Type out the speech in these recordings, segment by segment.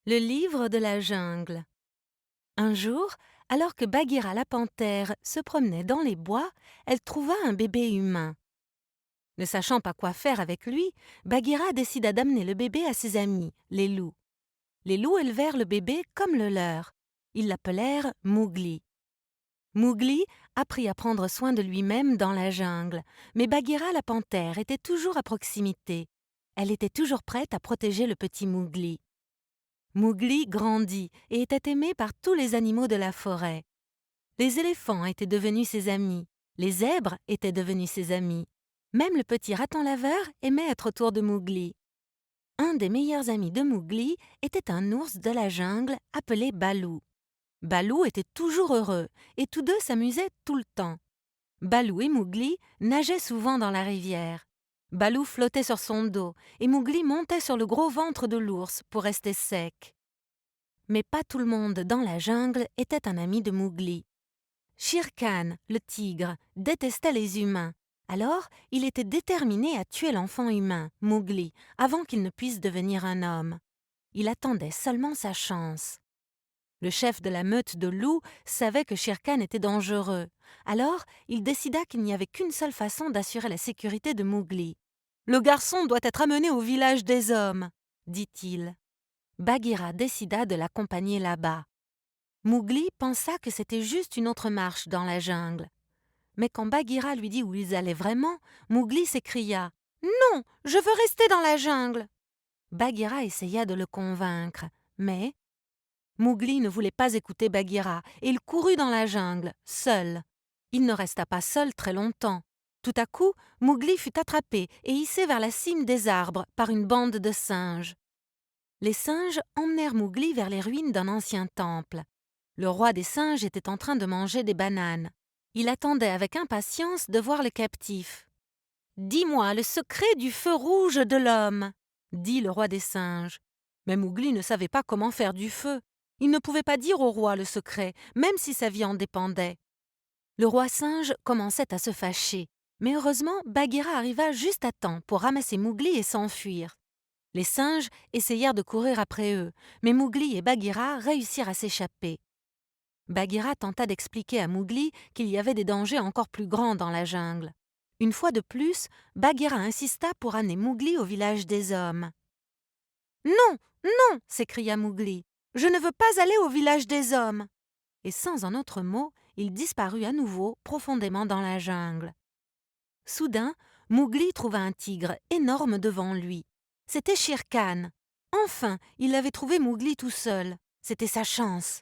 Le livre de la jungle. Un jour, alors que Bagheera la panthère se promenait dans les bois, elle trouva un bébé humain. Ne sachant pas quoi faire avec lui, Bagheera décida d'amener le bébé à ses amis, les loups. Les loups élevèrent le bébé comme le leur. Ils l'appelèrent Mowgli. Mowgli apprit à prendre soin de lui-même dans la jungle, mais Bagheera la panthère était toujours à proximité. Elle était toujours prête à protéger le petit Mowgli. Mowgli grandit et était aimé par tous les animaux de la forêt. Les éléphants étaient devenus ses amis, les zèbres étaient devenus ses amis. Même le petit raton laveur aimait être autour de Mowgli. Un des meilleurs amis de Mowgli était un ours de la jungle appelé Baloo. Baloo était toujours heureux et tous deux s'amusaient tout le temps. Baloo et Mowgli nageaient souvent dans la rivière. Baloo flottait sur son dos et Mowgli montait sur le gros ventre de l'ours pour rester sec. Mais pas tout le monde dans la jungle était un ami de Mowgli. Shere Khan, le tigre, détestait les humains. Alors, il était déterminé à tuer l'enfant humain, Mowgli, avant qu'il ne puisse devenir un homme. Il attendait seulement sa chance. Le chef de la meute de loups savait que Shere Khan était dangereux. Alors, il décida qu'il n'y avait qu'une seule façon d'assurer la sécurité de Mowgli. « Le garçon doit être amené au village des hommes », dit-il. Bagheera décida de l'accompagner là-bas. Mowgli pensa que c'était juste une autre marche dans la jungle. Mais quand Bagheera lui dit où ils allaient vraiment, Mowgli s'écria « Non, je veux rester dans la jungle !» Bagheera essaya de le convaincre, mais Mowgli ne voulait pas écouter Bagheera et il courut dans la jungle, seul. Il ne resta pas seul très longtemps. Tout à coup, Mowgli fut attrapé et hissé vers la cime des arbres par une bande de singes. Les singes emmenèrent Mowgli vers les ruines d'un ancien temple. Le roi des singes était en train de manger des bananes. Il attendait avec impatience de voir le captif. « Dis-moi le secret du feu rouge de l'homme » dit le roi des singes. Mais Mowgli ne savait pas comment faire du feu. Il ne pouvait pas dire au roi le secret, même si sa vie en dépendait. Le roi singe commençait à se fâcher. Mais heureusement, Bagheera arriva juste à temps pour ramasser Mowgli et s'enfuir. Les singes essayèrent de courir après eux, mais Mowgli et Bagheera réussirent à s'échapper. Bagheera tenta d'expliquer à Mowgli qu'il y avait des dangers encore plus grands dans la jungle. Une fois de plus, Bagheera insista pour amener Mowgli au village des hommes. « Non, non !» s'écria Mowgli. « Je ne veux pas aller au village des hommes !» Et sans un autre mot, il disparut à nouveau profondément dans la jungle. Soudain, Mowgli trouva un tigre énorme devant lui. C'était Shere Khan. Enfin, il avait trouvé Mowgli tout seul. C'était sa chance.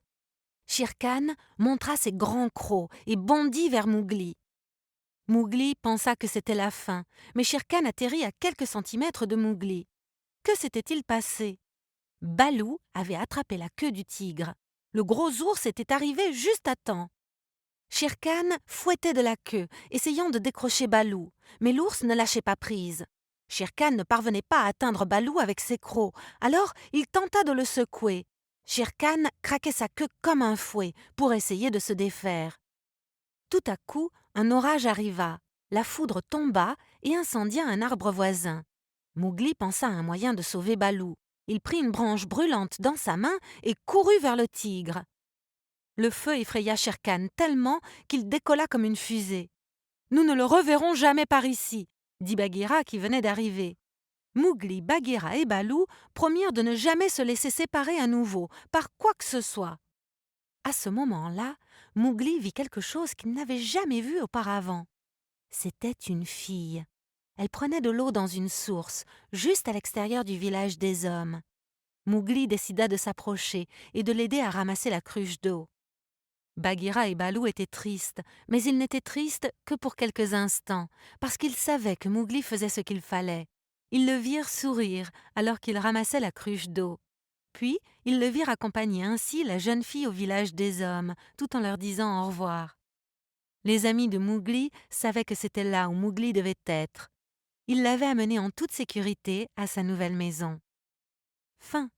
Shere Khan montra ses grands crocs et bondit vers Mowgli. Mowgli pensa que c'était la fin, mais Shere Khan atterrit à quelques centimètres de Mowgli. Que s'était-il passé? Baloo avait attrapé la queue du tigre. Le gros ours était arrivé juste à temps. Shere Khan fouettait de la queue, essayant de décrocher Baloo, mais l'ours ne lâchait pas prise. Shere Khan ne parvenait pas à atteindre Baloo avec ses crocs, alors il tenta de le secouer. Shere Khan craquait sa queue comme un fouet pour essayer de se défaire. Tout à coup, un orage arriva. La foudre tomba et incendia un arbre voisin. Mowgli pensa à un moyen de sauver Baloo. Il prit une branche brûlante dans sa main et courut vers le tigre. Le feu effraya Shere Khan tellement qu'il décolla comme une fusée. « Nous ne le reverrons jamais par ici », dit Bagheera qui venait d'arriver. Mowgli, Bagheera et Baloo promirent de ne jamais se laisser séparer à nouveau, par quoi que ce soit. À ce moment-là, Mowgli vit quelque chose qu'il n'avait jamais vu auparavant. C'était une fille. Elle prenait de l'eau dans une source, juste à l'extérieur du village des hommes. Mowgli décida de s'approcher et de l'aider à ramasser la cruche d'eau. Bagheera et Baloo étaient tristes, mais ils n'étaient tristes que pour quelques instants, parce qu'ils savaient que Mowgli faisait ce qu'il fallait. Ils le virent sourire alors qu'il ramassait la cruche d'eau. Puis, ils le virent accompagner ainsi la jeune fille au village des hommes, tout en leur disant au revoir. Les amis de Mowgli savaient que c'était là où Mowgli devait être. Ils l'avaient amené en toute sécurité à sa nouvelle maison. Fin.